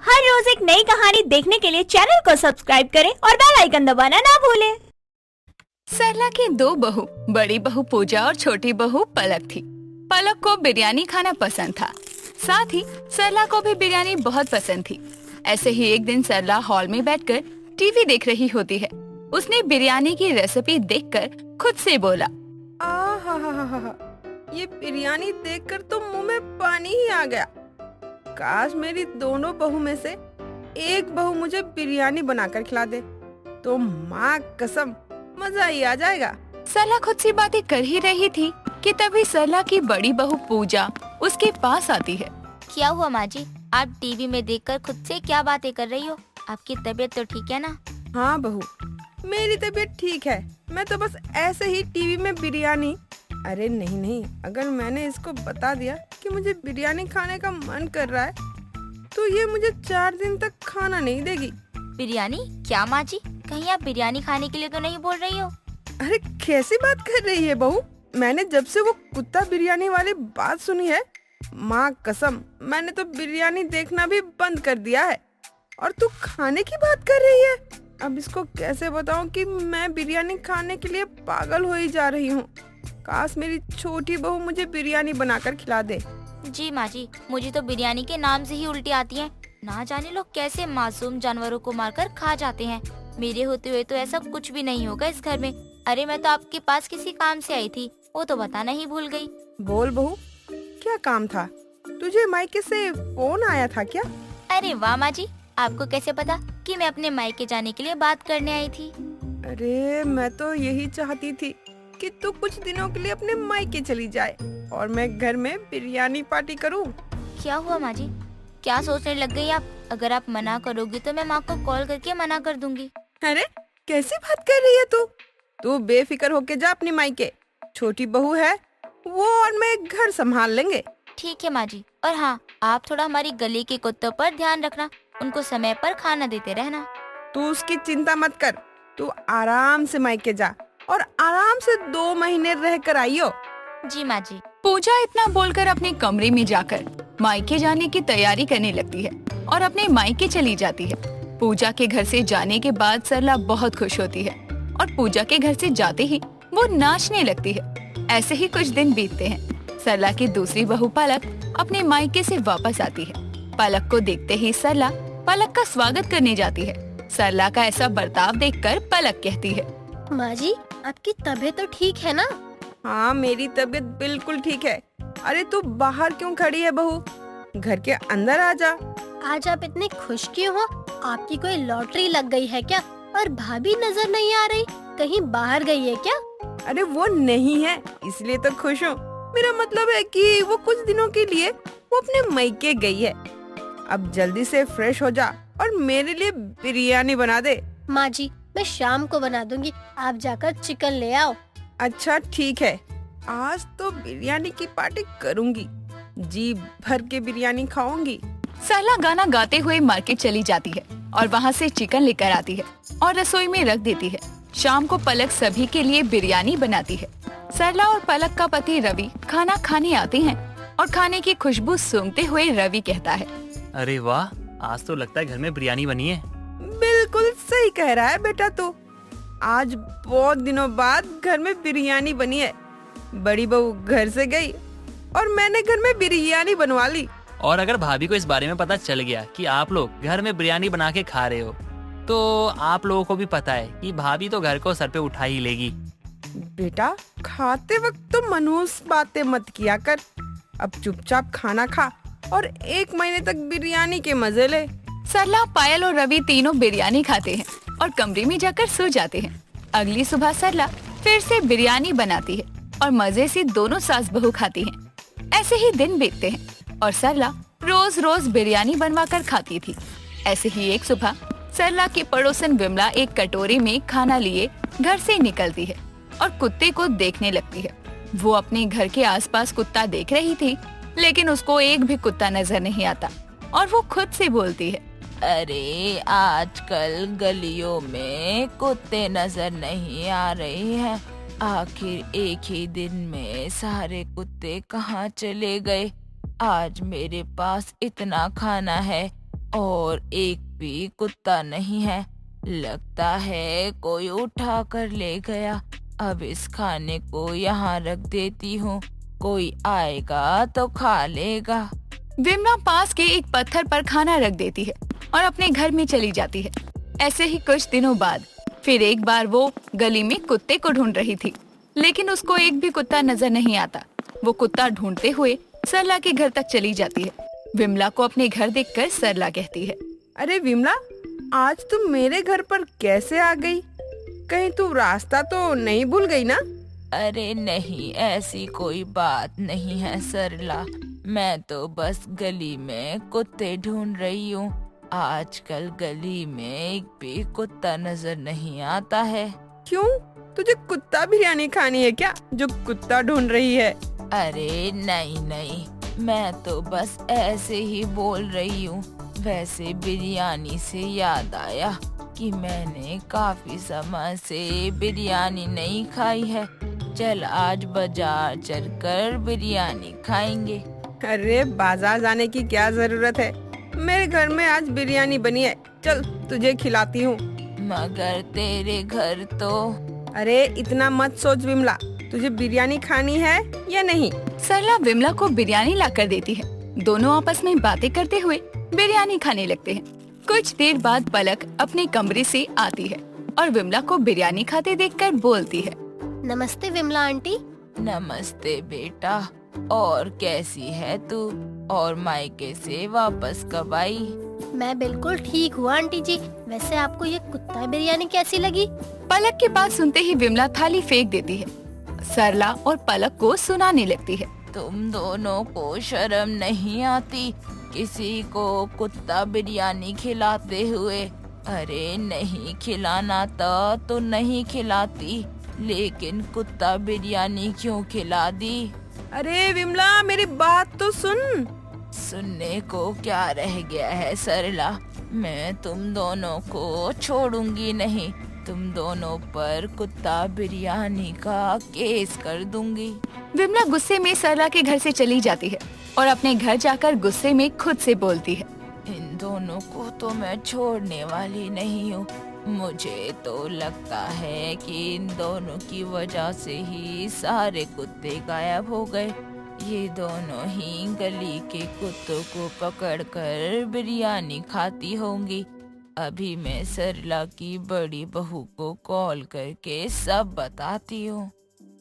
हर रोज एक नई कहानी देखने के लिए चैनल को सब्सक्राइब करें और बेल आइकन दबाना ना भूलें। सरला की दो बहू, बड़ी बहू पूजा और छोटी बहू पलक थी। पलक को बिरयानी खाना पसंद था, साथ ही सरला को भी बिरयानी बहुत पसंद थी। ऐसे ही एक दिन सरला हॉल में बैठकर टीवी देख रही होती है। उसने बिरयानी की रेसिपी देखकर खुद से बोला, आहा, ये बिरयानी देखकर तो मुंह में पानी ही आ गया। काश मेरी दोनों बहू में से एक बहू मुझे बिरयानी बनाकर खिला दे, तो माँ कसम मजा ही आ जाएगा। सरला खुद से बातें कर ही रही थी कि तभी सरला की बड़ी बहू पूजा उसके पास आती है। क्या हुआ माँ जी, आप टीवी में देखकर खुद से क्या बातें कर रही हो? आपकी तबीयत तो ठीक है ना? हाँ बहू, मेरी तबीयत ठीक है। मैं तो बस ऐसे ही टीवी में बिरयानी। अरे नहीं, अगर मैंने इसको बता दिया कि मुझे बिरयानी खाने का मन कर रहा है तो ये मुझे 4 दिन तक खाना नहीं देगी। बिरयानी? क्या माँ जी, कहीं आप बिरयानी खाने के लिए तो नहीं बोल रही हो? अरे कैसी बात कर रही है बहू? मैंने जब से वो कुत्ता बिरयानी वाली बात सुनी है, माँ कसम मैंने तो बिरयानी देखना भी बंद कर दिया है। और तू खाने की बात कर रही है? अब इसको कैसे बताऊं कि मैं बिरयानी खाने के लिए पागल हो ही जा रही हूँ। काश मेरी छोटी बहू मुझे बिरयानी बनाकर खिला दे। जी माँ जी, मुझे तो बिरयानी के नाम से ही उल्टी आती है। ना जाने लोग कैसे मासूम जानवरों को मारकर खा जाते हैं। मेरे होते हुए तो ऐसा कुछ भी नहीं होगा इस घर में। अरे मैं तो आपके पास किसी काम से आई थी, वो तो बताना ही भूल गई। बोल बहू, क्या काम था? तुझे मायके से फोन आया था क्या? अरे वाह माँ जी, आपको कैसे पता कि मैं अपने मायके जाने के लिए बात करने आई थी? अरे मैं तो यही चाहती थी कि तू कुछ दिनों के लिए अपने मायके चली जाए और मैं घर में बिरयानी पार्टी करूं। क्या हुआ माँ जी, क्या सोचने लग गई आप? अगर आप मना करोगी तो मैं माँ को कॉल करके मना कर दूंगी। अरे कैसी बात कर रही है तू? तू बेफिक्र होके जा अपनी मायके। छोटी बहू है वो और मैं घर संभाल लेंगे। ठीक है माँ जी, और हाँ, आप थोड़ा हमारी गली के कुत्तों पर ध्यान रखना, उनको समय पर खाना देते रहना। तू उसकी चिंता मत कर, तू आराम से मायके जा और आराम से 2 महीने रह कर आइयो। जी माँ जी। पूजा इतना बोलकर अपने कमरे में जाकर मायके जाने की तैयारी करने लगती है और अपने मायके चली जाती है। पूजा के घर से जाने के बाद सरला बहुत खुश होती है और पूजा के घर से जाते ही वो नाचने लगती है। ऐसे ही कुछ दिन बीतते हैं। सरला की दूसरी बहू पलक अपने मायके से वापस आती है। पलक को देखते ही सरला पलक का स्वागत करने जाती है। सरला का ऐसा बर्ताव देखकर पलक कहती है, माँ जी, आपकी तबीयत तो ठीक है ना? हाँ मेरी तबीयत बिल्कुल ठीक है। अरे तू बाहर क्यों खड़ी है बहू? घर के अंदर आ जा। आज आप इतने खुश क्यों हो? आपकी कोई लॉटरी लग गई है क्या? और भाभी नजर नहीं आ रही, कहीं बाहर गई है क्या? अरे वो नहीं है, इसलिए तो खुश हूँ। मेरा मतलब है कि वो कुछ दिनों के लिए वो अपने मायके गई है। अब जल्दी से फ्रेश हो जा और मेरे लिए बिरयानी बना दे। माँ जी, मैं शाम को बना दूंगी, आप जाकर चिकन ले आओ। अच्छा ठीक है, आज तो बिरयानी की पार्टी करूंगी, जी भर के बिरयानी खाऊंगी। सरला गाना गाते हुए मार्केट चली जाती है और वहाँ से चिकन लेकर आती है और रसोई में रख देती है। शाम को पलक सभी के लिए बिरयानी बनाती है। सरला और पलक का पति रवि खाना खाने आते हैं और खाने की खुशबू सूंघते हुए रवि कहता है, अरे वाह, आज तो लगता है घर में बिरयानी बनी है। बिल्कुल सही कह रहा है बेटा तू। आज बहुत दिनों बाद घर में बिरयानी बनी है। बड़ी बहू घर से गई और मैंने घर में बिरयानी बनवा ली। और अगर भाभी को इस बारे में पता चल गया कि आप लोग घर में बिरयानी बना के खा रहे हो, तो आप लोगों को भी पता है कि भाभी तो घर को सर पे उठा ही लेगी। बेटा खाते वक्त तो मनहूस बातें मत किया कर। अब चुपचाप खाना खा और 1 महीने तक बिरयानी के मजे ले। सरला, पायल और रवि तीनों बिरयानी खाते हैं और कमरे में जाकर सो जाते हैं। अगली सुबह सरला फिर से बिरयानी बनाती है और मजे से दोनों सास बहू खाती हैं। ऐसे ही दिन बीतते हैं और सरला रोज रोज बिरयानी बनवा कर खाती थी। ऐसे ही एक सुबह सरला की पड़ोसन विमला एक कटोरे में खाना लिए घर से निकलती है और कुत्ते को देखने लगती है। वो अपने घर के आसपास कुत्ता देख रही थी, लेकिन उसको एक भी कुत्ता नजर नहीं आता और वो खुद से बोलती है, अरे आजकल गलियों में कुत्ते नजर नहीं आ रहे हैं। आखिर एक ही दिन में सारे कुत्ते कहाँ चले गए? आज मेरे पास इतना खाना है, और एक भी कुत्ता नहीं है। लगता है कोई उठा कर ले गया। अब इस खाने को यहाँ रख देती हूँ, कोई आएगा तो खा लेगा। विमला पास के एक पत्थर पर खाना रख देती है और अपने घर में चली जाती है। ऐसे ही कुछ दिनों बाद फिर एक बार वो गली में कुत्ते को ढूंढ रही थी, लेकिन उसको एक भी कुत्ता नजर नहीं आता। वो कुत्ता ढूंढते हुए सरला के घर तक चली जाती है। विमला को अपने घर देखकर सरला कहती है, अरे विमला, आज तुम मेरे घर पर कैसे आ गई? कहीं तू रास्ता तो नहीं भूल गई ना? अरे नहीं, ऐसी कोई बात नहीं है सरला। मैं तो बस गली में कुत्ते ढूंढ रही हूँ। आजकल गली में एक भी कुत्ता नजर नहीं आता है। क्यों, तुझे कुत्ता बिरयानी खानी है क्या जो कुत्ता ढूंढ रही है? अरे नहीं नहीं, मैं तो बस ऐसे ही बोल रही हूँ। वैसे बिरयानी से याद आया कि मैंने काफी समय से बिरयानी नहीं खाई है। चल आज बाजार चलकर बिरयानी खाएंगे। अरे बाजार जाने की क्या जरूरत है, मेरे घर में आज बिरयानी बनी है, चल तुझे खिलाती हूँ। मगर तेरे घर तो। अरे इतना मत सोच विमला, तुझे बिरयानी खानी है या नहीं? सरला विमला को बिरयानी लाकर देती है। दोनों आपस में बातें करते हुए बिरयानी खाने लगते हैं। कुछ देर बाद पलक अपने कमरे से आती है और विमला को बिरयानी खाते देखकर बोलती है, नमस्ते विमला आंटी। नमस्ते बेटा, और कैसी है तू? और मायके से वापस कब आई? मैं बिल्कुल ठीक हूँ आंटी जी। वैसे आपको ये कुत्ता बिरयानी कैसी लगी? पलक की बात सुनते ही विमला थाली फेंक देती है। सरला और पलक को सुनाने लगती है, तुम दोनों को शर्म नहीं आती किसी को कुत्ता बिरयानी खिलाते हुए? अरे नहीं खिलाना था तो नहीं खिलाती, लेकिन कुत्ता बिरयानी क्यों खिला दी? अरे विमला, मेरी बात तो सुन। सुनने को क्या रह गया है सरला? मैं तुम दोनों को छोड़ूंगी नहीं। तुम दोनों पर कुत्ता बिरयानी का केस कर दूंगी। विमला गुस्से में सरला के घर से चली जाती है और अपने घर जाकर गुस्से में खुद से बोलती है, इन दोनों को तो मैं छोड़ने वाली नहीं हूँ। मुझे तो लगता है कि इन दोनों की वजह से ही सारे कुत्ते गायब हो गए। ये दोनों ही गली के कुत्तों को पकड़कर बिरयानी खाती होंगी। अभी मैं सरला की बड़ी बहू को कॉल करके सब बताती हूँ।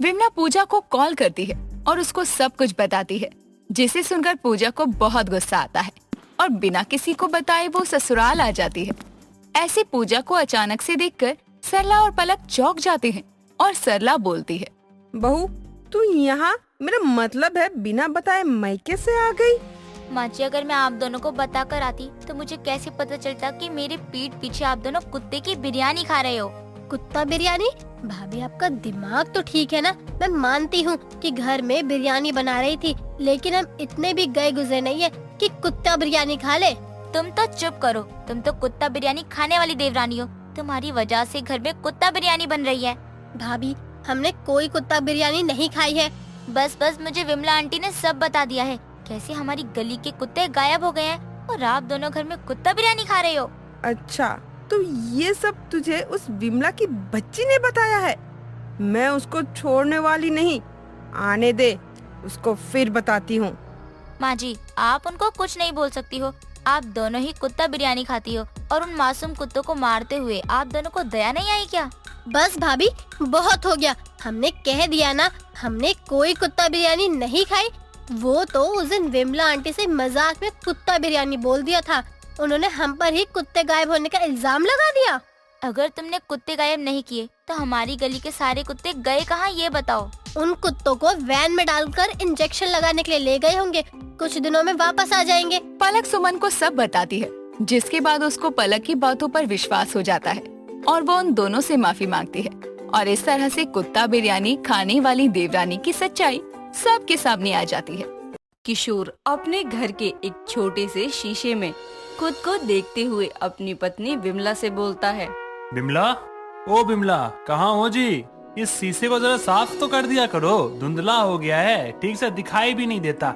विमला पूजा को कॉल करती है और उसको सब कुछ बताती है, जिसे सुनकर पूजा को बहुत गुस्सा आता है और बिना किसी को बताए वो ससुराल आ जाती है। ऐसे पूजा को अचानक से देखकर सरला और पलक चौंक जाते हैं और सरला बोलती है, बहू तू यहाँ, मेरा मतलब है बिना बताए मायके से आ गई? माँ जी, अगर मैं आप दोनों को बता कर आती तो मुझे कैसे पता चलता कि मेरे पीठ पीछे आप दोनों कुत्ते की बिरयानी खा रहे हो? कुत्ता बिरयानी? भाभी आपका दिमाग तो ठीक है ना। मैं मानती हूँ कि घर में बिरयानी बना रही थी, लेकिन हम इतने भी गए गुजरे नहीं है कि कुत्ता बिरयानी खा ले। तुम तो चुप करो, तुम तो कुत्ता बिरयानी खाने वाली देवरानी हो। तुम्हारी वजह से घर में कुत्ता बिरयानी बन रही है। भाभी हमने कोई कुत्ता बिरयानी नहीं खाई है। बस बस, मुझे विमला आंटी ने सब बता दिया है। कैसे हमारी गली के कुत्ते गायब हो गए हैं और आप दोनों घर में कुत्ता बिरयानी खा रहे हो। अच्छा, तो ये सब तुझे उस विमला की बच्ची ने बताया है? मैं उसको छोड़ने वाली नहीं, आने दे, उसको फिर बताती हूँ। माँ जी, आप उनको कुछ नहीं बोल सकती हो। आप दोनों ही कुत्ता बिरयानी खाती हो और उन मासूम कुत्तों को मारते हुए आप दोनों को दया नहीं आई क्या? बस भाभी बहुत हो गया, हमने कह दिया ना, हमने कोई कुत्ता बिरयानी नहीं खाई। वो तो उस दिन विमला आंटी से मजाक में कुत्ता बिरयानी बोल दिया था। उन्होंने हम पर ही कुत्ते गायब होने का इल्जाम लगा दिया। अगर तुमने कुत्ते गायब नहीं किए तो हमारी गली के सारे कुत्ते गए कहाँ, ये बताओ। उन कुत्तों को वैन में डालकर इंजेक्शन लगाने के लिए ले गए होंगे, कुछ दिनों में वापस आ जाएंगे। पलक सुमन को सब बताती है, जिसके बाद उसको पलक की बातों पर विश्वास हो जाता है और वो उन दोनों से माफी मांगती है। और इस तरह से कुत्ता बिरयानी खाने वाली देवरानी की सच्चाई सबके सामने आ जाती है। किशोर अपने घर के एक छोटे से शीशे में खुद को देखते हुए अपनी पत्नी विमला से बोलता है, बिमला, ओ बिमला, कहाँ हो जी? इस शीशे को जरा साफ तो कर दिया करो, धुंधला हो गया है, ठीक से दिखाई भी नहीं देता।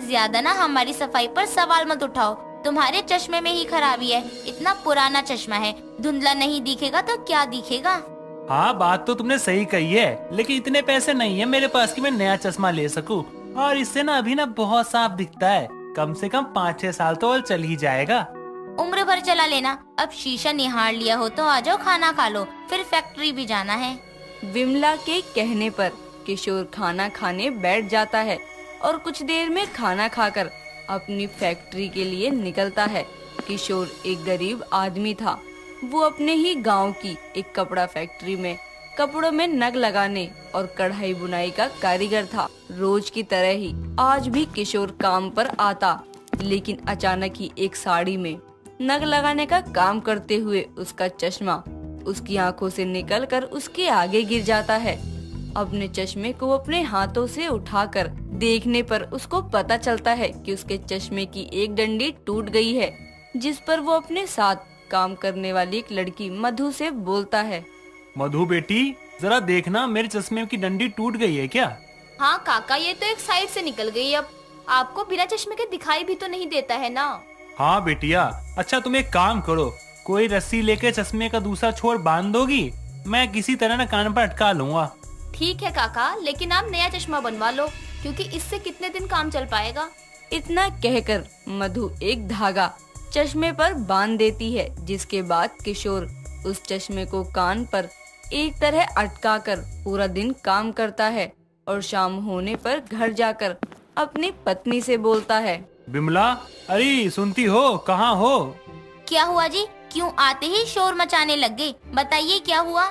ज्यादा ना हमारी सफाई पर सवाल मत उठाओ। तुम्हारे चश्मे में ही खराबी है। इतना पुराना चश्मा है, धुंधला नहीं दिखेगा तो क्या दिखेगा। हाँ, बात तो तुमने सही कही है, लेकिन इतने पैसे नहीं है मेरे पास कि मैं नया चश्मा ले सकूं। और इससे ना अभी ना बहुत साफ दिखता है। कम से कम 5-6 साल तो और चल ही जाएगा। उम्र भर चला लेना। अब शीशा निहार लिया हो तो आ जाओ, खाना खा लो, फिर फैक्ट्री भी जाना है। विमला के कहने पर किशोर खाना खाने बैठ जाता है और कुछ देर में खाना खाकर अपनी फैक्ट्री के लिए निकलता है। किशोर एक गरीब आदमी था। वो अपने ही गांव की एक कपड़ा फैक्ट्री में कपड़ों में नग लगाने और कढ़ाई बुनाई का कारीगर था। रोज की तरह ही आज भी किशोर काम पर आता, लेकिन अचानक ही एक साड़ी में नग लगाने का काम करते हुए उसका चश्मा उसकी आंखों से निकलकर उसके आगे गिर जाता है। अपने चश्मे को अपने हाथों से उठाकर देखने पर उसको पता चलता है कि उसके चश्मे की एक डंडी टूट गई है, जिस पर वो अपने साथ काम करने वाली एक लड़की मधु से बोलता है। मधु बेटी, जरा देखना मेरे चश्मे की डंडी टूट गई है क्या? हाँ काका, ये तो एक साइड से निकल गई। अब आपको बिना चश्मे के दिखाई भी तो नहीं देता है ना। हाँ बेटिया, अच्छा तुम एक काम करो, कोई रस्सी लेके चश्मे का दूसरा छोर बांध दोगी, मैं किसी तरह ना कान पर अटका लूंगा। ठीक है काका, लेकिन आप नया चश्मा बनवा लो, क्योंकि इससे कितने दिन काम चल पाएगा। इतना कहकर मधु एक धागा चश्मे पर बांध देती है, जिसके बाद किशोर उस चश्मे को कान पर एक तरह अटकाकर पूरा दिन काम करता है और शाम होने पर घर जाकर अपनी पत्नी से बोलता है। बिमला, अरे सुनती हो, कहाँ हो? क्या हुआ जी? क्यों आते ही शोर मचाने लग गए? बताइए क्या हुआ?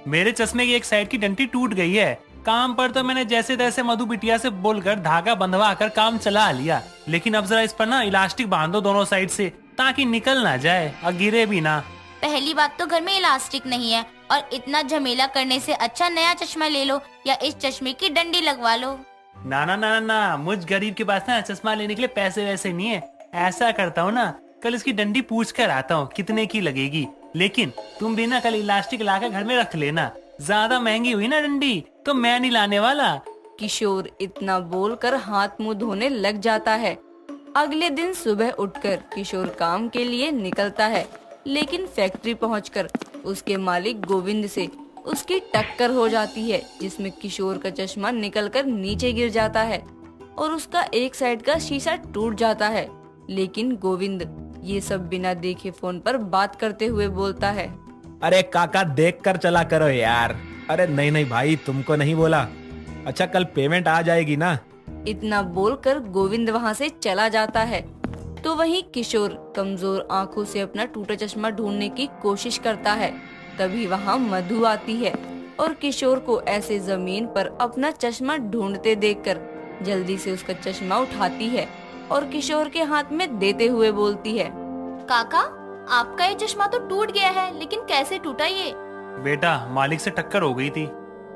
मेरे चश्मे की एक साइड की डंडी टूट गई है। काम पर तो मैंने जैसे तैसे मधु बिटिया से बोलकर धागा बंधवा कर काम चला लिया, लेकिन अब जरा इस पर ना इलास्टिक बांधो दोनों साइड से, ताकि निकल ना जाए और गिरे भी ना। पहली बात तो घर में इलास्टिक नहीं है, और इतना झमेला करने से अच्छा नया चश्मा ले लो या इस चश्मे की डंडी लगवा लो। ना ना ना ना, मुझ गरीब के पास ना चश्मा लेने के लिए पैसे वैसे नहीं है। ऐसा करता हूँ ना, कल इसकी डंडी पूछ कर आता हूँ कितने की लगेगी, लेकिन तुम भी ना कल इलास्टिक लाकर घर में रख लेना। ज्यादा महंगी हुई ना डंडी तो मैं नहीं लाने वाला। किशोर इतना बोलकर हाथ मुंह धोने लग जाता है। अगले दिन सुबह उठकर किशोर काम के लिए निकलता है, लेकिन फैक्ट्री पहुंचकर उसके मालिक गोविंद से उसकी टक्कर हो जाती है, जिसमें किशोर का चश्मा निकलकर नीचे गिर जाता है और उसका एक साइड का शीशा टूट जाता है। लेकिन गोविंद ये सब बिना देखे फोन पर बात करते हुए बोलता है। अरे काका, देख कर चला करो यार। अरे नहीं नहीं भाई, तुमको नहीं बोला। अच्छा, कल पेमेंट आ जाएगी ना? इतना बोलकर गोविंद वहाँ से चला जाता है। तो वहीं किशोर कमजोर आंखों से अपना टूटा चश्मा ढूंढने की कोशिश करता है। तभी वहाँ मधु आती है और किशोर को ऐसे जमीन पर अपना चश्मा ढूंढते देखकर जल्दी से उसका चश्मा उठाती है और किशोर के हाथ में देते हुए बोलती है। काका, आपका ये चश्मा तो टूट गया है, लेकिन कैसे टूटा ये? बेटा, मालिक से टक्कर हो गई थी।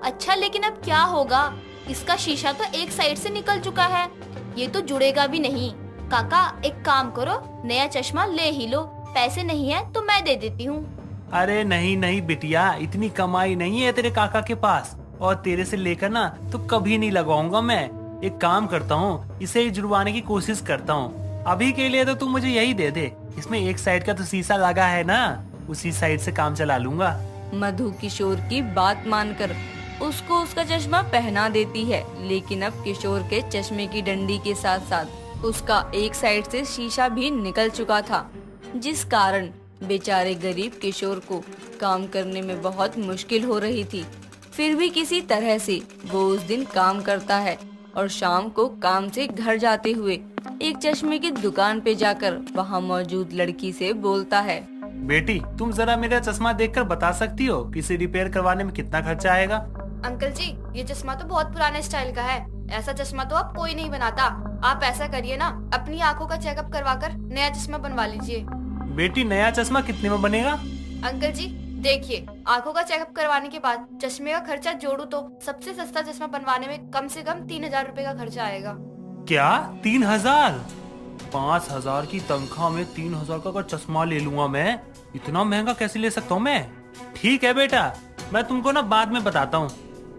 अच्छा, लेकिन अब क्या होगा? इसका शीशा तो एक साइड से निकल चुका है, ये तो जुड़ेगा भी नहीं। काका, एक काम करो, नया चश्मा ले ही लो। पैसे नहीं है तो मैं दे देती हूँ। अरे नहीं नहीं बिटिया, इतनी कमाई नहीं है तेरे काका के पास, और तेरे से लेकर ना तो कभी नहीं लगवाऊंगा मैं। एक काम करता हूँ, इसे जुड़वाने की कोशिश करता हूँ। अभी के लिए तो तू मुझे यही दे दे, इसमें एक साइड का तो शीशा लगा है ना, उसी साइड से काम चला लूंगा। मधु किशोर की बात मानकर उसको उसका चश्मा पहना देती है, लेकिन अब किशोर के चश्मे की डंडी के साथ साथ उसका एक साइड से शीशा भी निकल चुका था, जिस कारण बेचारे गरीब किशोर को काम करने में बहुत मुश्किल हो रही थी। फिर भी किसी तरह से वो उस दिन काम करता है और शाम को काम से घर जाते हुए एक चश्मे की दुकान पे जाकर वहाँ मौजूद लड़की से बोलता है। बेटी, तुम जरा मेरा चश्मा देखकर बता सकती हो कि इसे रिपेयर करवाने में कितना खर्चा आएगा? अंकल जी, ये चश्मा तो बहुत पुराने स्टाइल का है, ऐसा चश्मा तो अब कोई नहीं बनाता। आप ऐसा करिए ना, अपनी आँखों का चेकअप करवाकर नया चश्मा बनवा लीजिए। बेटी, नया चश्मा कितने में बनेगा? अंकल जी देखिए, आँखों का चेकअप करवाने के बाद चश्मे का खर्चा जोड़ू तो सबसे सस्ता चश्मा बनवाने में कम से कम 3000 रुपए का खर्चा आएगा। क्या 3000? 5000 की तनख्वाह में 3000 का चश्मा ले लूंगा मैं? इतना महंगा कैसे ले सकता हूँ मैं? ठीक है बेटा, मैं तुमको ना बाद में बताता हूँ।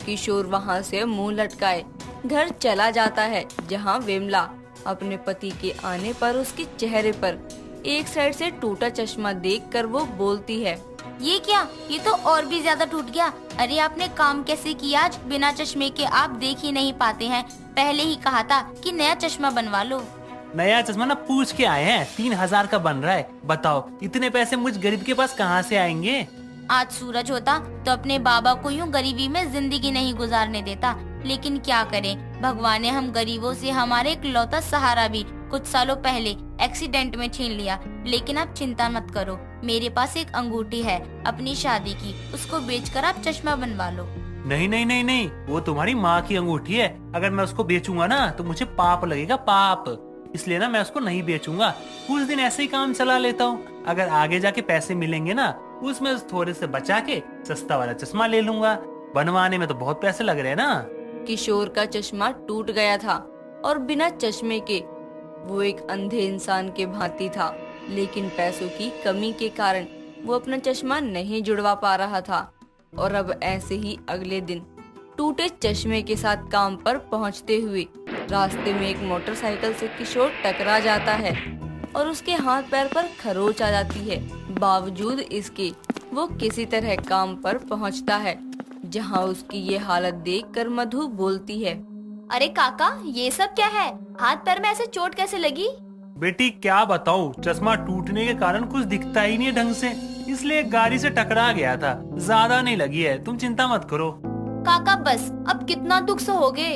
किशोर वहाँ से मुंह लटकाए घर चला जाता है, जहाँ विमला अपने पति के आने पर उसके चेहरे पर एक साइड से टूटा चश्मा देखकर वो बोलती है, ये क्या, ये तो और भी ज्यादा टूट गया। अरे आपने काम कैसे किया आज, बिना चश्मे के आप देख ही नहीं पाते हैं। पहले ही कहा था कि नया चश्मा बनवा लो। नया चश्मा ना पूछ के आए हैं, 3000 का बन रहा है। बताओ इतने पैसे मुझ गरीब के पास कहाँ से आएंगे। आज सूरज होता तो अपने बाबा को यूं गरीबी में जिंदगी नहीं गुजारने देता, लेकिन क्या करें, भगवान ने हम गरीबों से हमारे इकलौता सहारा भी कुछ सालों पहले एक्सीडेंट में छीन लिया। लेकिन आप चिंता मत करो, मेरे पास एक अंगूठी है अपनी शादी की, उसको बेचकर आप चश्मा बनवा लो। नहीं नहीं नहीं नहीं, वो तुम्हारी माँ की अंगूठी है। अगर मैं उसको बेचूंगा ना तो मुझे पाप लगेगा, पाप। इसलिए ना मैं उसको नहीं बेचूंगा। कुछ दिन ऐसे ही काम चला लेता हूँ। अगर आगे जाके पैसे मिलेंगे ना, उसमें थोड़े से बचा के सस्ता वाला चश्मा ले लूंगा। बनवाने में तो बहुत पैसे लग रहे हैं ना। किशोर का चश्मा टूट गया था और बिना चश्मे के वो एक अंधे इंसान के भांति था। लेकिन पैसों की कमी के कारण वो अपना चश्मा नहीं जुड़वा पा रहा था। और अब ऐसे ही अगले दिन टूटे चश्मे के साथ काम पर पहुंचते हुए रास्ते में एक मोटरसाइकिल से किशोर टकरा जाता है और उसके हाथ पैर पर खरोच आ जाती है। बावजूद इसके वो किसी तरह काम पर पहुंचता है, जहां उसकी ये हालत देखकर मधु बोलती है, अरे काका, ये सब क्या है? हाथ पैर में ऐसे चोट कैसे लगी? बेटी क्या बताऊं, चश्मा टूटने के कारण कुछ दिखता ही नहीं है ढंग से, इसलिए गाड़ी से टकरा गया था। ज्यादा नहीं लगी है, तुम चिंता मत करो। काका बस, अब कितना दुख सहोगे?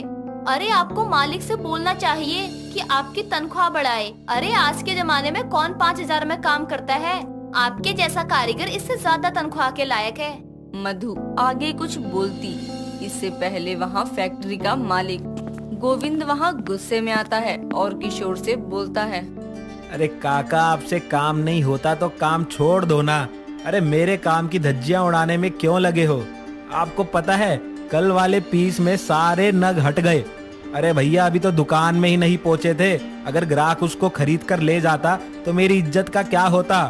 अरे आपको मालिक से बोलना चाहिए कि आपकी तनख्वाह बढ़ाए। अरे आज के जमाने में कौन 5000 में काम करता है? आपके जैसा कारीगर इससे ज्यादा तनख्वाह के लायक है। मधु आगे कुछ बोलती, इससे पहले वहाँ फैक्ट्री का मालिक गोविंद वहाँ गुस्से में आता है और किशोर से बोलता है, अरे काका, आपसे काम नहीं होता तो काम छोड़ दो ना। अरे मेरे काम की धज्जियां उड़ाने में क्यों लगे हो? आपको पता है कल वाले पीस में सारे नग हट गए। अरे भैया, अभी तो दुकान में ही नहीं पहुंचे थे। अगर ग्राहक उसको खरीद कर ले जाता तो मेरी इज्जत का क्या होता?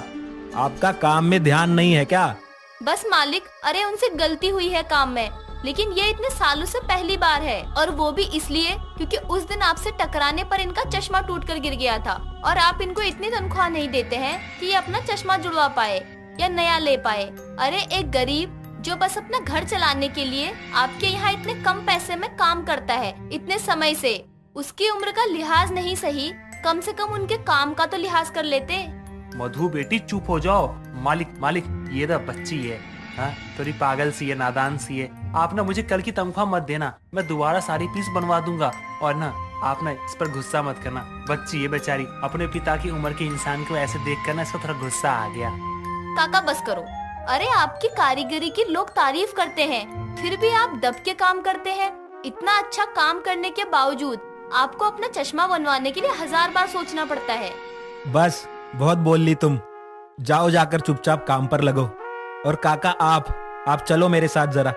आपका काम में ध्यान नहीं है क्या? बस मालिक, अरे उनसे गलती हुई है काम में, लेकिन ये इतने सालों से पहली बार है, और वो भी इसलिए क्योंकि उस दिन आपसे टकराने पर इनका चश्मा टूटकर गिर गया था और आप इनको इतनी तनख्वाह नहीं देते हैं कि ये अपना चश्मा जुड़वा पाए या नया ले पाए। अरे एक गरीब जो बस अपना घर चलाने के लिए आपके यहाँ इतने कम पैसे में काम करता है इतने समय से, उसकी उम्र का लिहाज नहीं सही, कम से कम उनके काम का तो लिहाज कर लेते। मधु बेटी चुप हो जाओ। मालिक मालिक, ये तो बच्ची है, हाँ थोड़ी पागल सी है, नादान सी है। आप ना मुझे कल की तनख्वाह मत देना, मैं दोबारा सारी पीस बनवा दूंगा। और ना आप ना इस पर गुस्सा मत करना, बच्ची है बेचारी। अपने पिता की उम्र के इंसान को ऐसे देख कर ना इसको थोड़ा गुस्सा आ गया। काका बस करो। अरे आपकी कारीगरी की लोग तारीफ करते हैं, फिर भी आप दब के काम करते हैं। इतना अच्छा काम करने के बावजूद आपको अपना चश्मा बनवाने के लिए 1000 बार सोचना पड़ता है। बस बहुत बोल ली तुम। जाओ, जाकर चुपचाप काम पर लगो। और काका आप चलो मेरे साथ जरा।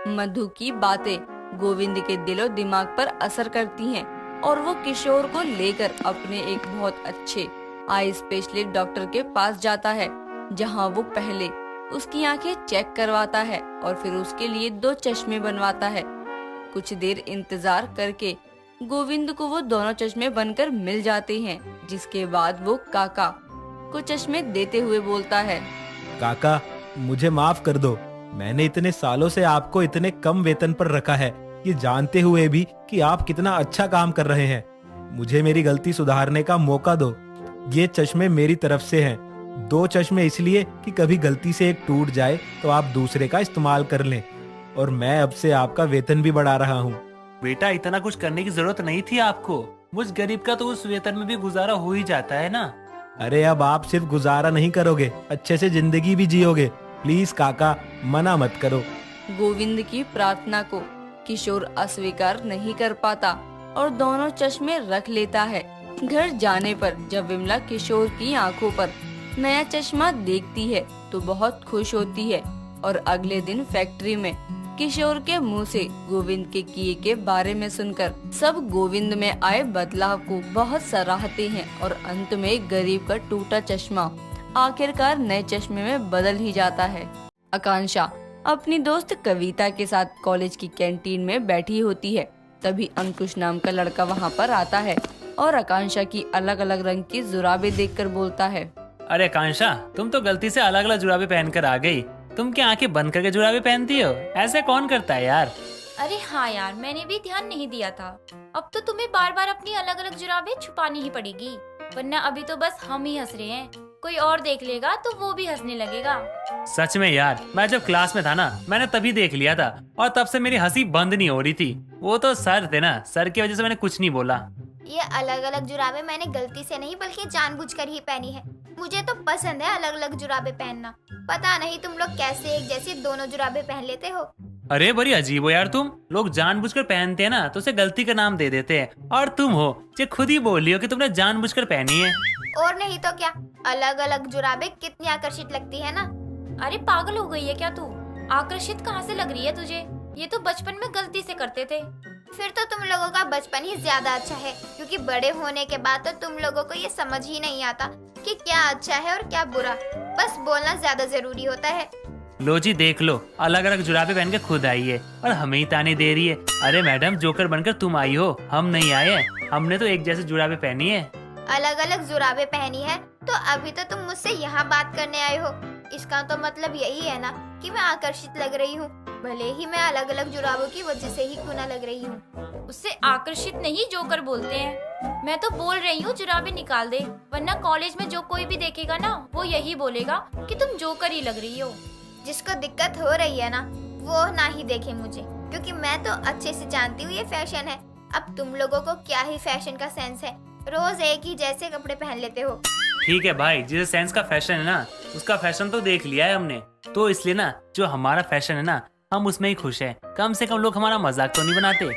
मधु की बातें गोविंद के दिलो दिमाग पर असर करती हैं और वो किशोर को लेकर अपने एक बहुत अच्छे आई स्पेशलिस्ट डॉक्टर के पास जाता है, जहां वो पहले उसकी आंखें चेक करवाता है और फिर उसके लिए 2 चश्मे बनवाता है। कुछ देर इंतजार करके गोविंद को वो दोनों चश्मे बनकर मिल जाते हैं, जिसके बाद वो काका को चश्मे देते हुए बोलता है, काका मुझे माफ कर दो। मैंने इतने सालों से आपको इतने कम वेतन पर रखा है, ये जानते हुए भी कि आप कितना अच्छा काम कर रहे हैं। मुझे मेरी गलती सुधारने का मौका दो। ये चश्मे मेरी तरफ से हैं। 2 चश्मे इसलिए कि कभी गलती से एक टूट जाए तो आप दूसरे का इस्तेमाल कर लें। और मैं अब से आपका वेतन भी बढ़ा रहा हूँ। बेटा इतना कुछ करने की जरूरत नहीं थी आपको। मुझ गरीब का तो उस वेतन में भी गुजारा हो ही जाता है ना। अरे अब आप सिर्फ गुजारा नहीं करोगे, अच्छे से जिंदगी भी जियोगे। प्लीज काका, मना मत करो। गोविंद की प्रार्थना को किशोर अस्वीकार नहीं कर पाता और दोनों चश्मे रख लेता है। घर जाने पर जब विमला किशोर की आंखों पर नया चश्मा देखती है तो बहुत खुश होती है और अगले दिन फैक्ट्री में किशोर के मुंह से गोविंद के किए के बारे में सुनकर सब गोविंद में आए बदलाव को बहुत सराहते हैं और अंत में गरीब का टूटा चश्मा आखिरकार नए चश्मे में बदल ही जाता है। आकांक्षा अपनी दोस्त कविता के साथ कॉलेज की कैंटीन में बैठी होती है। तभी अंकुश नाम का लड़का वहाँ पर आता है और आकांक्षा की अलग अलग रंग की जुराबें देखकर बोलता है। अरे आकांक्षा, तुम तो गलती से अलग अलग जुराबे पहनकर आ गई। तुम क्या आंखें बंद करके जुराबे पहनती हो? ऐसे कौन करता है यार? अरे हाँ यार, मैंने भी ध्यान नहीं दिया था। अब तो तुम्हें बार बार अपनी अलग अलग जुराबें छुपानी ही पड़ेगी, वरना अभी तो बस हम ही हंस रहे हैं, कोई और देख लेगा तो वो भी हंसने लगेगा। सच में यार, मैं जब क्लास में था ना, मैंने तभी देख लिया था और तब से मेरी हंसी बंद नहीं हो रही थी। वो तो सर थे ना, सर की वजह से मैंने कुछ नहीं बोला। ये अलग अलग जुराबें मैंने गलती से नहीं बल्कि जानबूझकर ही पहनी है। मुझे तो पसंद है अलग अलग जुराबें पहनना। पता नहीं तुम लोग कैसे एक जैसी दोनों जुराबें पहन लेते हो। अरे बड़ी अजीब हो यार तुम। लोग जानबूझकर पहनते हैं ना तो उसे गलती का नाम दे देते हैं, और तुम हो जो खुद ही बोल रही हो कि तुमने जानबूझकर पहनी है। और नहीं तो क्या, अलग अलग जुराबें कितनी आकर्षित लगती है ना। अरे पागल हो गई है क्या तू? आकर्षित कहाँ से लग रही है तुझे? ये तो बचपन में गलती से करते थे। फिर तो तुम लोगों का बचपन ही ज्यादा अच्छा है, क्योंकि बड़े होने के बाद तो तुम लोगों को ये समझ ही नहीं आता कि क्या अच्छा है और क्या बुरा। बस बोलना ज्यादा जरूरी होता है। लो जी देख लो, अलग अलग जुराबे पहन के खुद आई है और हमें ही ताने दे रही है। अरे मैडम, जोकर बनकर तुम आई हो, हम नहीं आए हैं। हमने तो एक जैसे जुराबे पहनी है। अलग अलग जुराबें पहनी है तो अभी तो तुम मुझसे यहाँ बात करने आए हो। इसका तो मतलब यही है ना कि मैं आकर्षित लग रही हूँ, भले ही मैं अलग अलग जुराबों की वजह से ही क्यों ना लग रही हूँ। उससे आकर्षित नहीं जोकर बोलते हैं। मैं तो बोल रही हूँ जुराबें निकाल दे, वरना कॉलेज में जो कोई भी देखेगा ना वो यही बोलेगा कि तुम जोकर ही लग रही हो। जिसको दिक्कत हो रही है ना वो ना ही देखे मुझे, क्योंकि मैं तो अच्छे से जानती हूँ ये फैशन है। अब तुम लोगों को क्या ही फैशन का सेंस है, रोज एक ही जैसे कपड़े पहन लेते हो। ठीक है भाई, जिसे सेंस का फैशन है ना, उसका फैशन तो देख लिया है हमने, तो इसलिए ना जो हमारा फैशन है ना, हम उसमें ही खुश हैं। कम से कम लोग हमारा मजाक तो नहीं बनाते।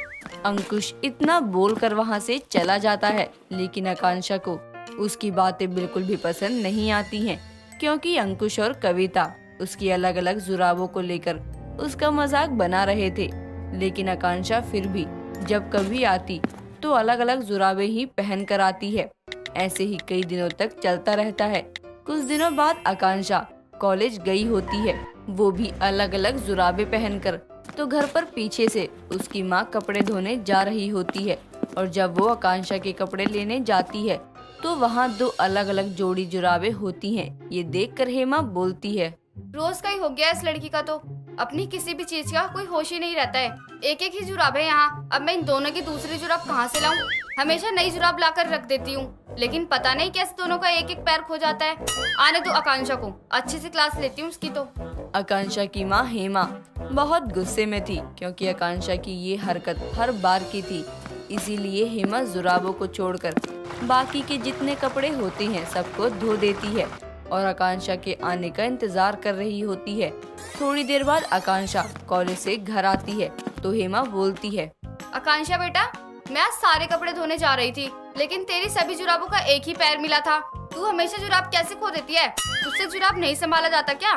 अंकुश इतना बोलकर वहाँ से चला जाता है, लेकिन आकांक्षा को उसकी बातें बिल्कुल भी पसंद नहीं आती हैं, क्योंकि अंकुश और कविता उसकी अलग अलग जुराबों को लेकर उसका मजाक बना रहे थे। लेकिन आकांक्षा फिर भी जब कभी आती तो अलग अलग जुराबें ही पहन कर आती है। ऐसे ही कई दिनों तक चलता रहता है। कुछ दिनों बाद आकांक्षा कॉलेज गई होती है, वो भी अलग अलग जुराबें पहनकर। तो घर पर पीछे से उसकी माँ कपड़े धोने जा रही होती है, और जब वो आकांक्षा के कपड़े लेने जाती है तो वहाँ दो अलग अलग जोड़ी जुराबें होती हैं। ये देखकर हेमा बोलती है, रोज का ही हो गया इस लड़की का तो, अपनी किसी भी चीज का कोई होश ही नहीं रहता है। एक एक ही जुराब है यहाँ। अब मैं इन दोनों की दूसरी जुराब कहाँ से लाऊं? हमेशा नई जुराब लाकर रख देती हूँ, लेकिन पता नहीं कैसे दोनों का एक एक पैर खो जाता है। आने दो आकांक्षा को, अच्छे से क्लास लेती हूँ उसकी तो। आकांक्षा की माँ हेमा बहुत गुस्से में थी, क्योंकि आकांक्षा की ये हरकत हर बार की थी। इसीलिए हेमा जुराबों को छोड़कर बाकी के जितने कपड़े होते हैं सबको धो देती है और आकांक्षा के आने का इंतजार कर रही होती है। थोड़ी देर बाद आकांक्षा कॉलेज से घर आती है तो हेमा बोलती है, आकांक्षा बेटा, मैं आज सारे कपड़े धोने जा रही थी, लेकिन तेरी सभी जुराबों का एक ही पैर मिला था। तू हमेशा जुराब कैसे खो देती है? तुझसे जुराब नहीं संभाला जाता क्या?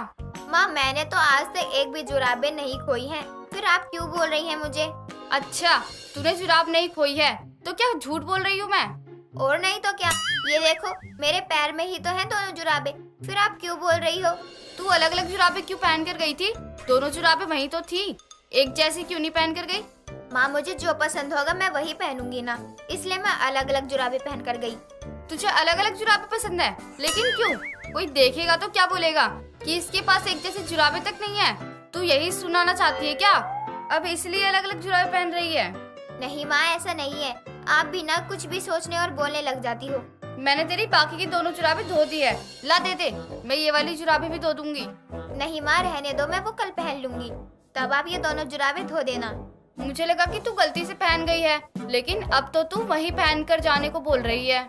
माँ, मैंने तो आज तक एक भी जुराबें नहीं खोई हैं। फिर आप क्यों बोल रही हैं मुझे? अच्छा, तूने जुराब नहीं खोई है तो क्या झूठ बोल रही हूँ मैं? और नहीं तो क्या, ये देखो मेरे पैर में ही तो हैं दोनों जुराबें। फिर आप क्यों बोल रही हो? तू अलग अलग जुराबें क्यों पहन कर गई थी? दोनों जुराबें वहीं तो थी, एक जैसी क्यों नहीं पहन कर गई? माँ, मुझे जो पसंद होगा मैं वही पहनूंगी ना, इसलिए मैं अलग अलग जुराबें पहन कर गई। तुझे अलग अलग जुराबें पसंद है, लेकिन क्यों? कोई देखेगा तो क्या बोलेगा कि इसके पास एक जैसी जुराबें तक नहीं है? तू यही सुनाना चाहती है क्या? अब इसलिए अलग अलग जुराबें पहन रही है? नहीं माँ, ऐसा नहीं है। आप भी ना कुछ भी सोचने और बोलने लग जाती हो। मैंने तेरी बाकी की दोनों जुराबें धो दी है, ला दे दे, मैं ये वाली जुराबें भी धो दूंगी। नहीं माँ, रहने दो, मैं वो कल पहन लूंगी, तब आप ये दोनों जुराबें धो देना। मुझे लगा कि तू गलती से पहन गई है, लेकिन अब तो तू वहीं पहन कर जाने को बोल रही है।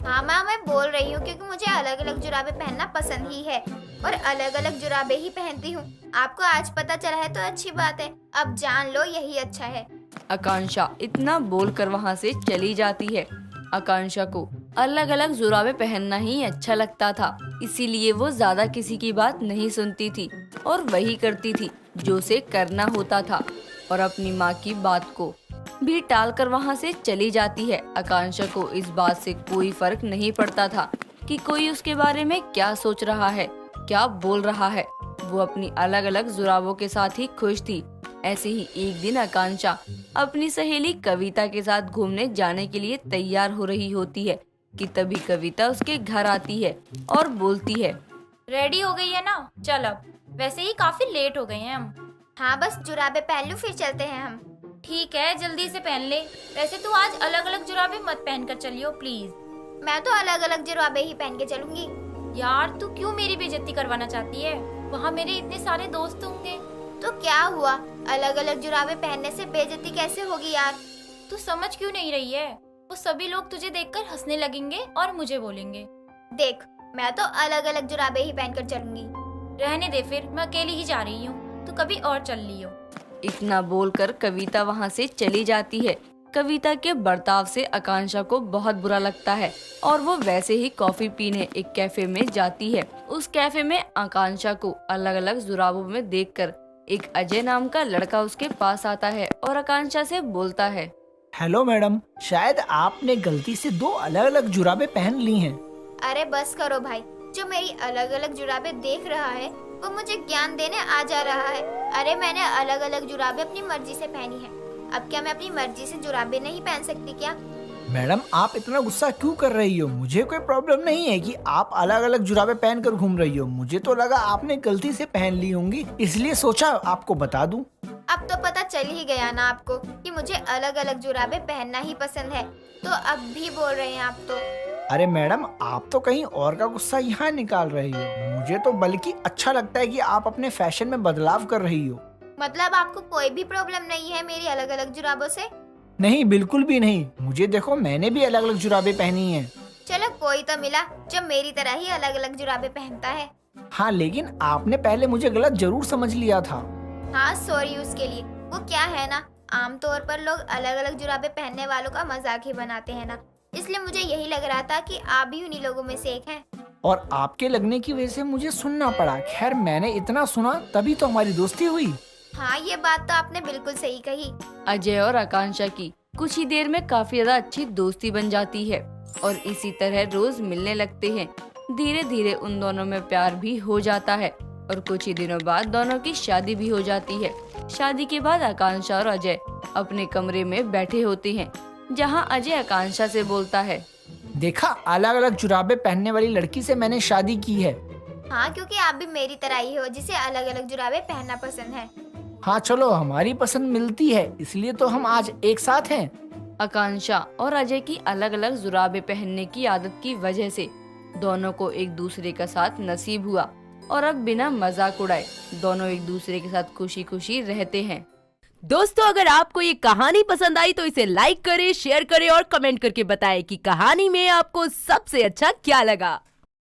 हाँ माँ, मैं बोल रही हूँ क्योंकि मुझे अलग अलग जुराबें पहनना पसंद ही है और अलग अलग जुराबें ही पहनती हूँ। आपको आज पता चला है तो अच्छी बात है, अब जान लो यही अच्छा है। आकांक्षा इतना बोलकर वहाँ से चली जाती है। आकांक्षा को अलग अलग जुराबें पहनना ही अच्छा लगता था, इसीलिए वो ज्यादा किसी की बात नहीं सुनती थी और वही करती थी जो उसे करना होता था, और अपनी माँ की बात को भी टालकर वहाँ से चली जाती है। आकांक्षा को इस बात से कोई फर्क नहीं पड़ता था कि कोई उसके बारे में क्या सोच रहा है, क्या बोल रहा है। वो अपनी अलग अलग जुराबों के साथ ही खुश थी। ऐसे ही एक दिन आकांक्षा अपनी सहेली कविता के साथ घूमने जाने के लिए तैयार हो रही होती है कि तभी कविता उसके घर आती है और बोलती है, रेडी हो गई है ना? चल अब, वैसे ही काफी लेट हो गए हैं हम। हाँ बस जुराबे पहन लूं फिर चलते हैं हम। ठीक है, जल्दी से पहन ले। वैसे तू आज अलग अलग जुराबे मत पहन कर चलियो प्लीज। मैं तो अलग अलग जुराबे ही पहन के चलूंगी। यार तू क्यों मेरी बेइज्जती करवाना चाहती है? वहाँ मेरे इतने सारे दोस्त होंगे। तो क्या हुआ, अलग अलग जुराबे पहनने से बेइज्जती कैसे होगी यार? तू समझ क्यों नहीं रही है? वो सभी लोग तुझे देखकर हंसने लगेंगे और मुझे बोलेंगे। देख, मैं तो अलग अलग जुराबे ही पहन कर चलूंगी। रहने दे फिर, मैं अकेली ही जा रही हूँ, तू कभी और चल लियो। इतना बोलकर कविता वहाँ से चली जाती है। कविता के बर्ताव से आकांक्षा को बहुत बुरा लगता है और वो वैसे ही कॉफी पीने एक कैफे में जाती है। उस कैफे में आकांक्षा को अलग अलग जुराबों में देखकर एक अजय नाम का लड़का उसके पास आता है और आकांक्षा से बोलता है, हेलो मैडम, शायद आपने गलती से 2 अलग अलग जुराबे पहन ली हैं। अरे बस करो भाई, जो मेरी अलग अलग जुराबे देख रहा है वो मुझे ज्ञान देने आ जा रहा है। अरे मैंने अलग अलग जुराबे अपनी मर्जी से पहनी है, अब क्या मैं अपनी मर्जी से जुराबे नहीं पहन सकती क्या? मैडम आप इतना गुस्सा क्यों कर रही हो? मुझे कोई प्रॉब्लम नहीं है कि आप अलग अलग जुराबे पहन कर घूम रही हो। मुझे तो लगा आपने गलती से पहन ली होंगी, इसलिए सोचा आपको बता दूं। अब तो पता चल ही गया ना आपको कि मुझे अलग अलग जुराबे पहनना ही पसंद है, तो अब भी बोल रहे हैं आप तो। अरे मैडम आप तो कहीं और का गुस्सा यहाँ निकाल रही हो। मुझे तो बल्कि अच्छा लगता है कि आप अपने फैशन में बदलाव कर रही हो। मतलब आपको कोई भी प्रॉब्लम नहीं है मेरी अलग अलग जुराबों से? नहीं, बिल्कुल भी नहीं। मुझे देखो, मैंने भी अलग अलग जुराबे पहनी हैं। चलो कोई तो मिला जो मेरी तरह ही अलग अलग जुराबे पहनता है। हाँ, लेकिन आपने पहले मुझे गलत जरूर समझ लिया था। हाँ सॉरी उसके लिए। वो क्या है ना, आमतौर पर लोग अलग अलग जुराबे पहनने वालों का मजाक ही बनाते हैं ना, इसलिए मुझे यही लग रहा था कि आप भी उन्हीं लोगों में से एक हैं। और आपके लगने की वजह से मुझे सुनना पड़ा। खैर, मैंने इतना सुना तभी तो हमारी दोस्ती हुई। हाँ ये बात तो आपने बिल्कुल सही कही। अजय और आकांक्षा की कुछ ही देर में काफी ज्यादा अच्छी दोस्ती बन जाती है और इसी तरह रोज मिलने लगते हैं। धीरे धीरे उन दोनों में प्यार भी हो जाता है और कुछ ही दिनों बाद दोनों की शादी भी हो जाती है। शादी के बाद आकांक्षा और अजय अपने कमरे में बैठे होते हैं, जहां अजय आकांक्षा से बोलता है, देखा, अलग अलग जुराबे पहनने वाली लड़की से मैंने शादी की है। हाँ, क्योंकि आप भी मेरी तरह ही हो जिसे अलग अलग जुराबे पहनना पसंद है। हाँ चलो, हमारी पसंद मिलती है, इसलिए तो हम आज एक साथ हैं। आकांक्षा और अजय की अलग अलग जुराबे पहनने की आदत की वजह से दोनों को एक दूसरे का साथ नसीब हुआ और अब बिना मजाक उड़ाए दोनों एक दूसरे के साथ खुशी खुशी रहते हैं। दोस्तों, अगर आपको ये कहानी पसंद आई तो इसे लाइक करें, शेयर करें और कमेंट करके बताएं कि कहानी में आपको सबसे अच्छा क्या लगा।